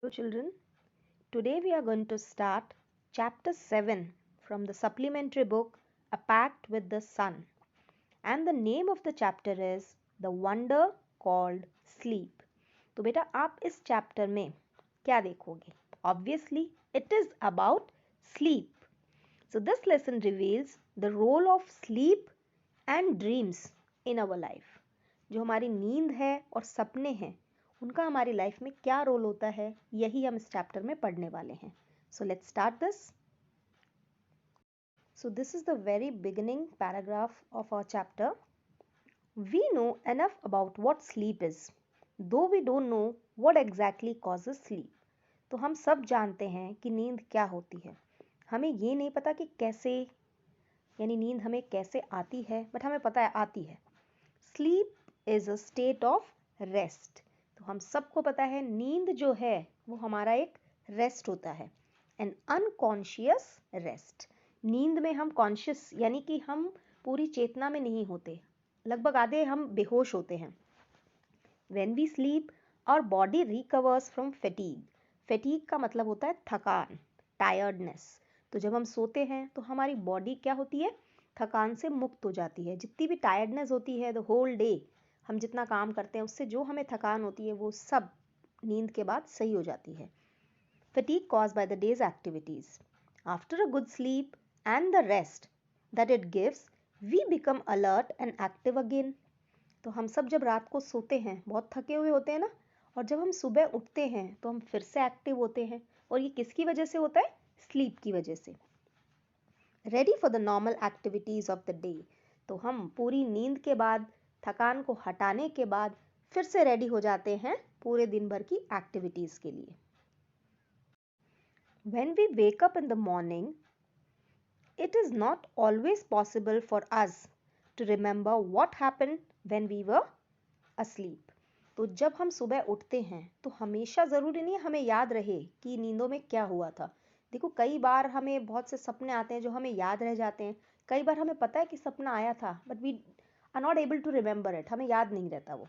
children. Today we are going to start chapter 7 from the supplementary book A Pact with the Sun. And the name of the chapter is The Wonder Called Sleep. तो बेटा आप इस chapter में क्या देखोगे? Obviously, it is about sleep. So this lesson reveals the role of sleep and dreams in our life. जो हमारी नींद है और सपने हैं उनका हमारी लाइफ में क्या रोल होता है, यही हम इस चैप्टर में पढ़ने वाले हैं. So let's start this. So this is the very beginning paragraph of our chapter. We know enough about what sleep is, though we don't know what exactly causes sleep. तो हम सब जानते हैं कि नींद क्या होती है. हमें ये नहीं पता कि कैसे, यानी नींद हमें कैसे आती है, बट हमें पता है आती है. Sleep is a state of rest. तो हम सबको पता है नींद जो है वो हमारा एक रेस्ट होता है, एन अनकॉन्शियस रेस्ट. नींद में हम कॉन्शियस यानी कि हम पूरी चेतना में नहीं होते, लगभग आधे हम बेहोश होते हैं. When we sleep our body recovers from fatigue. Fatigue का मतलब होता है थकान, टायर्डनेस. तो जब हम सोते हैं तो हमारी बॉडी क्या होती है, थकान से मुक्त हो जाती है. जितनी भी टायर्डनेस होती है द होल डे, हम जितना काम करते हैं उससे जो हमें थकान होती है वो सब नींद के बाद सही हो जाती है. Fatigue caused by the day's activities. After a good sleep and the rest that it gives, we become alert and active again. तो हम सब जब रात को सोते हैं बहुत थके हुए होते हैं ना, और जब हम सुबह उठते हैं तो हम फिर से एक्टिव होते हैं. और ये किसकी वजह से होता है? स्लीप की वजह से. Ready for the normal activities of the day. तो हम पूरी नींद के बाद, थकान को हटाने के बाद फिर से रेडी हो जाते हैं पूरे दिन भर की एक्टिविटीज के लिए. When we wake up in the morning, it is not always possible for us to remember what happened when we were asleep. तो जब हम सुबह उठते हैं तो हमेशा ज़रूरी नहीं है हमें याद रहे कि नींदों में क्या हुआ था. देखो कई बार हमें बहुत से सपने आते हैं जो हमें याद रह जाते हैं. कई बार हमें पता है कि सपना आया था but we are not able to remember it, हमें याद नहीं रहता वो.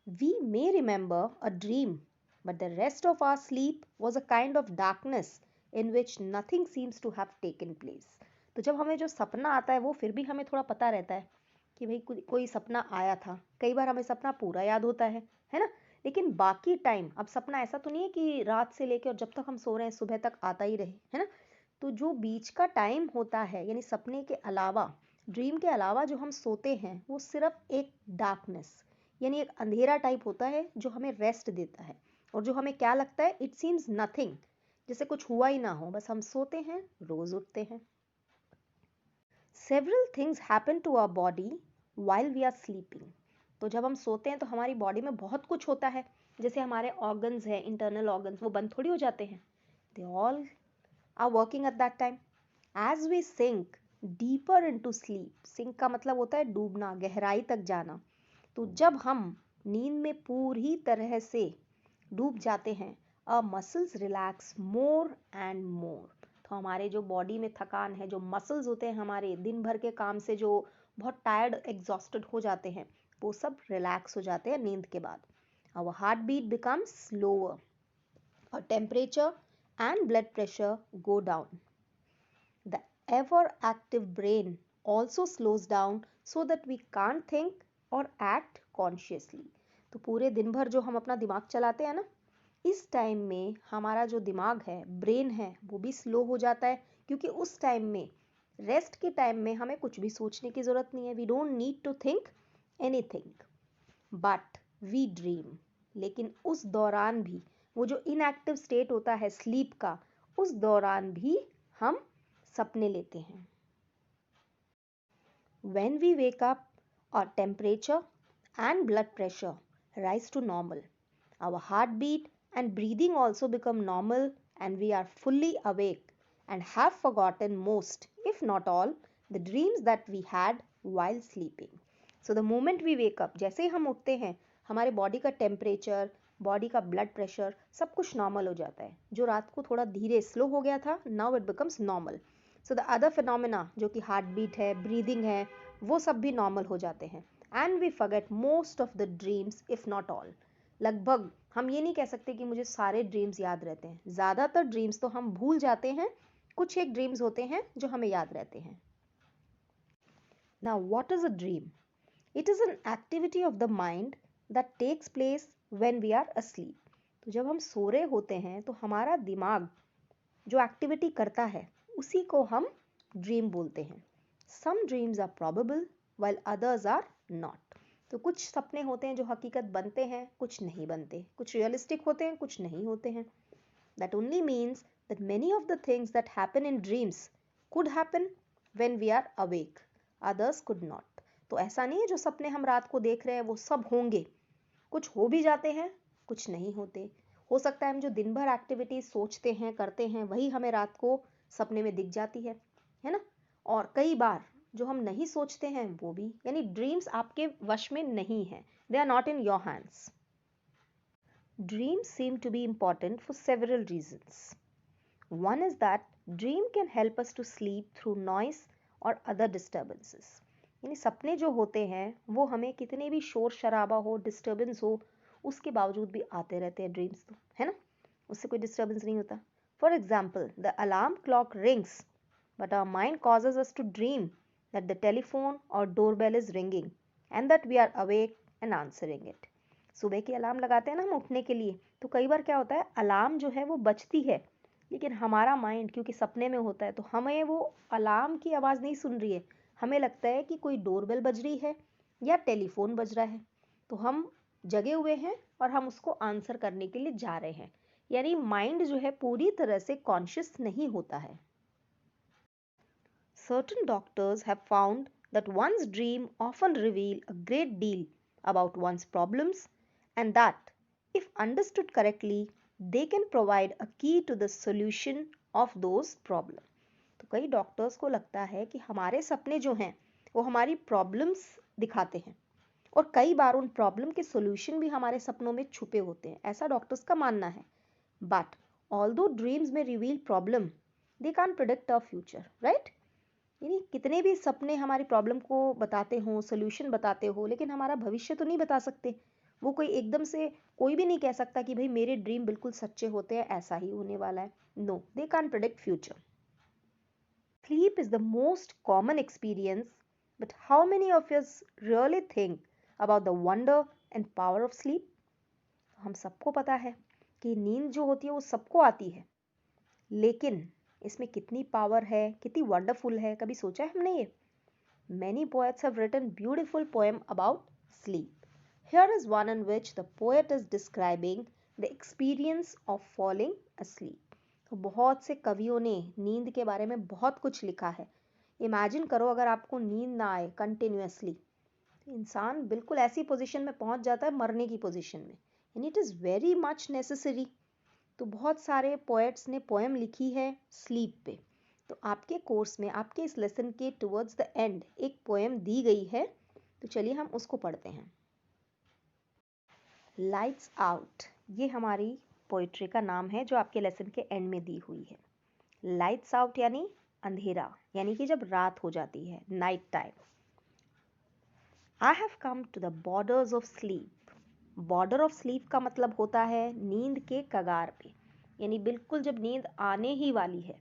We may remember a dream but the rest of our sleep was a kind of darkness in which nothing seems to have taken place. तो जब हमें जो सपना आता है वो फिर भी हमें थोड़ा पता रहता है कि भाई कोई सपना आया था. कई बार हमें सपना पूरा याद होता है ना. लेकिन बाकी टाइम, अब सपना ऐसा तो नहीं है कि रात से लेके और जब तक हम सो रहे हैं सुबह तक आता ही रहे, है ना. तो जो बीच का टाइम होता है, यानी सपने के अलावा, ड्रीम के अलावा जो हम सोते हैं वो सिर्फ एक डार्कनेस यानी एक अंधेरा टाइप होता है जो हमें रेस्ट देता है. और जो हमें क्या लगता है, इट सीम्स नथिंग, जैसे कुछ हुआ ही ना हो, बस हम सोते हैं, रोज उठते हैं. Several things happen to our body while we are sleeping. तो जब हम सोते हैं तो हमारी बॉडी में बहुत कुछ होता है. जैसे हमारे ऑर्गन्स हैं, इंटरनल ऑर्गन्स, वो बंद थोड़ी हो जाते हैं. They all are working at that time. As we sink deeper into sleep. Sink का मतलब होता है डूबना, गहराई तक जाना. तो जब हम नींद में पूरी तरह से डूब जाते हैं, अ muscles relax more and more. तो हमारे जो बॉडी में थकान है, जो मसल्स होते हैं हमारे दिन भर के काम से जो बहुत टायर्ड, एग्जॉस्टेड हो जाते हैं, वो सब रिलैक्स हो जाते हैं नींद के बाद. Our heart beat becomes slower, और temperature and blood pressure go down. The ever active brain also slows down so that we can't think or act consciously. तो पूरे दिन भर जो हम अपना दिमाग चलाते हैं ना, इस टाइम में हमारा जो दिमाग है, ब्रेन है, वो भी स्लो हो जाता है. क्योंकि उस टाइम में, रेस्ट के टाइम में, हमें कुछ भी सोचने की ज़रूरत नहीं है. We don't need to think anything but we dream. लेकिन उस दौरान भी वो जो इनएक्टिव स्टेट होता है स्लीप का, उस दौरान भी हम सपने लेते हैं. व्हेन वी वेक अप, और temperature and blood pressure rise to normal. Our heartbeat and breathing also become normal, and we are fully awake and have forgotten most, if not all, the dreams that we had while sleeping. So the moment we wake up, जैसे ही हम उठते हैं, हमारे body का temperature, body का blood pressure, सब कुछ normal हो जाता है. जो रात को थोड़ा धीरे स्लो हो गया था, now it becomes normal. So the other phenomena जो कि हार्ट बीट है, ब्रीदिंग है, वो सब भी नॉर्मल हो जाते हैं. And we forget most of the dreams, if not all. लगभग हम ये नहीं कह सकते कि मुझे सारे ड्रीम्स याद रहते हैं, ज़्यादातर ड्रीम्स तो हम भूल जाते हैं, कुछ एक ड्रीम्स होते हैं जो हमें याद रहते हैं। Now, what is a dream? It is an activity of the mind that takes place when we are asleep. तो जब हम सो रहे होते हैं तो हमारा दिमाग जो एक्टिविटी करता है उसी को हम ड्रीम बोलते हैं। Some dreams are probable while others are not. तो कुछ सपने होते हैं जो हकीकत बनते हैं, कुछ नहीं बनते, कुछ रियलिस्टिक होते हैं, कुछ नहीं होते हैं। That only means that many of the things that happen in dreams could happen when we are awake. Others could not. तो ऐसा नहीं है जो सपने हम रात को देख रहे हैं वो सब होंगे, कुछ हो भी जाते हैं, कुछ नहीं होते। हो सकता है हम जो दिन भर एक्टिविटी सोचते हैं, करते हैं, वही हमें रात को सपने में दिख जाती है ना। और कई बार जो हम नहीं सोचते हैं वो भी, यानी ड्रीम्स आपके वश में नहीं है, they are not in your hands. Dreams seem to be important for several reasons. One is that dream can help us to sleep through noise or other disturbances. यानी सपने जो होते हैं वो हमें कितने भी शोर शराबा हो, डिस्टर्बेंस हो, उसके बावजूद भी आते रहते हैं ड्रीम्स, तो है ना, उससे कोई डिस्टर्बेंस नहीं होता। For example, the alarm clock rings but our mind causes us to dream that the telephone or doorbell is ringing and that we are awake and answering it. सुबह की अलार्म लगाते हैं ना हम उठने के लिए, तो कई बार क्या होता है, अलार्म जो है वो बजती है, लेकिन हमारा माइंड क्योंकि सपने में होता है तो हमें वो अलार्म की आवाज़ नहीं सुन रही है, हमें लगता है कि कोई डोरबेल बज रही है या टेलीफोन बज रहा है, तो हम जगे हुए हैं और हम उसको आंसर करने के लिए जा रहे हैं, यानी माइंड जो है पूरी तरह से कॉन्शियस नहीं होता है। Certain doctors have found that one's dream often reveal a great deal about one's problems and that, if understood correctly, they can provide a key to the solution of those problems. तो कई doctors को लगता है कि हमारे सपने जो हैं वो हमारी प्रॉब्लम्स दिखाते हैं और कई बार उन प्रॉब्लम के सॉल्यूशन भी हमारे सपनों में छुपे होते हैं, ऐसा डॉक्टर्स का मानना है। बट ऑल्दो ड्रीम्स में reveal problem, they can predict a future, right. यानी कितने भी सपने हमारी प्रॉब्लम को बताते हो, सोल्यूशन बताते हो, लेकिन हमारा भविष्य तो नहीं बता सकते। वो कोई एकदम से कोई भी नहीं कह सकता कि भाई मेरे ड्रीम बिल्कुल सच्चे होते हैं, ऐसा ही होने वाला है। No, they can predict future. Sleep is the most common experience, but how many of us really think about the wonder and power of sleep? हम सबको पता है कि नींद जो होती है वो सबको आती है, लेकिन इसमें कितनी पावर है, कितनी वंडरफुल है, कभी सोचा है हमने ये? Many poets have written beautiful poem about sleep. Here is one in which the poet is describing the experience of falling asleep. तो बहुत से कवियों ने नींद के बारे में बहुत कुछ लिखा है। इमेजिन करो अगर आपको नींद ना आए कंटिन्यूअसली, तो इंसान बिल्कुल ऐसी पोजीशन में पहुंच जाता है, मरने की पोजीशन में, and it is very much necessary. तो बहुत सारे पोएट्स ने पोएम लिखी है स्लीप पे। तो आपके कोर्स में, आपके इस लेसन के टुवर्ड्स द एंड एक पोएम दी गई है, तो चलिए हम उसको पढ़ते हैं। लाइट्स आउट, ये हमारी पोइट्री का नाम है जो आपके लेसन के एंड में दी हुई है। लाइट्स आउट यानी अंधेरा, यानी कि जब रात हो जाती है, night time. I have come to the borders of sleep. Border of sleep का मतलब होता है नींद के कगार पे, यानी बिल्कुल जब नींद आने ही वाली है।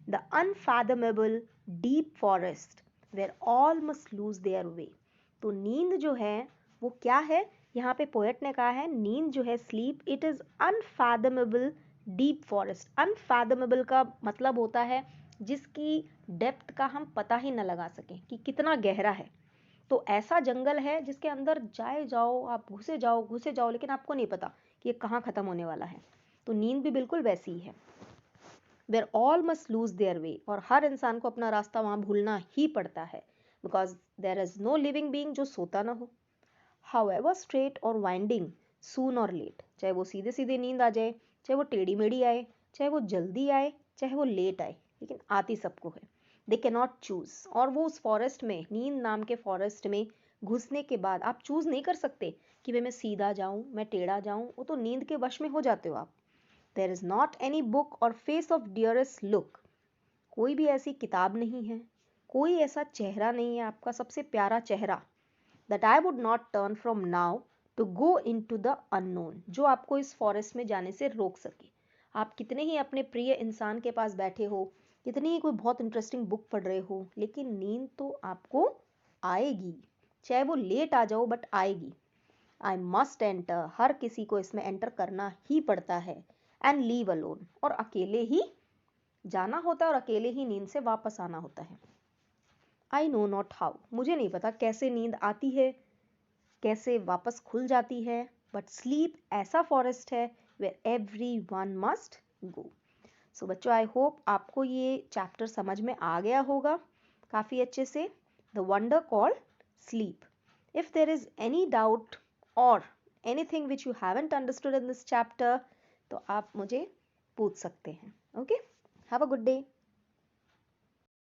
The unfathomable deep forest where all must lose their way. तो नींद जो है वो क्या है, यहाँ पे पोएट ने कहा है नींद जो है, sleep, it is unfathomable deep forest. Unfathomable का मतलब होता है जिसकी डेप्थ का हम पता ही न लगा सकें कि कितना गहरा है। तो ऐसा जंगल है जिसके अंदर जाओ आप, घुसे जाओ, लेकिन आपको नहीं पता कि ये कहाँ खत्म होने वाला है। तो नींद भी बिल्कुल वैसी ही है। Where all must lose their way, और हर इंसान को अपना रास्ता वहां भूलना ही पड़ता है, because there is no living being जो सोता ना हो। However straight or winding, soon or late, चाहे वो सीधे सीधे नींद आ जाए, चाहे वो टेढ़ी मेढ़ी आए, चाहे वो जल्दी आए, चाहे वो लेट आए, लेकिन आती सबको है। They can not choose. और वो उस फॉरेस्ट में, नींद नाम के फॉरेस्ट में घुसने के बाद आप चूज नहीं कर सकते कि भाई मैं सीधा जाऊं, मैं टेढ़ा जाऊं, वो तो नींद के वश में हो जाते हो आप। There is not any book or face of dearest look, कोई भी ऐसी किताब नहीं है, कोई ऐसा चेहरा नहीं है आपका सबसे प्यारा चेहरा, that I would not turn from now to go in the unknown, जो आपको इस फॉरेस्ट में जाने से रोक सके। आप कितने ही अपने प्रिय इंसान के पास बैठे हो, कितनी ही कोई बहुत इंटरेस्टिंग बुक पढ़ रहे हो, लेकिन नींद तो आपको आएगी, चाहे वो लेट आ जाओ बट आएगी। आई मस्ट एंटर, हर किसी को इसमें एंटर करना ही पड़ता है। एंड लीव अलोन, और अकेले ही जाना होता है और अकेले ही नींद से वापस आना होता है। आई नो नॉट हाउ, मुझे नहीं पता कैसे नींद आती है, कैसे वापस खुल जाती है, बट स्लीप ऐसा फॉरेस्ट है where every one must go. So बच्चों, आई होप आपको ये चैप्टर समझ में आ गया होगा काफ़ी अच्छे से, the wonder called sleep. If there is any doubt or anything which you haven't understood in this chapter, तो आप मुझे पूछ सकते हैं। Okay, have a good day.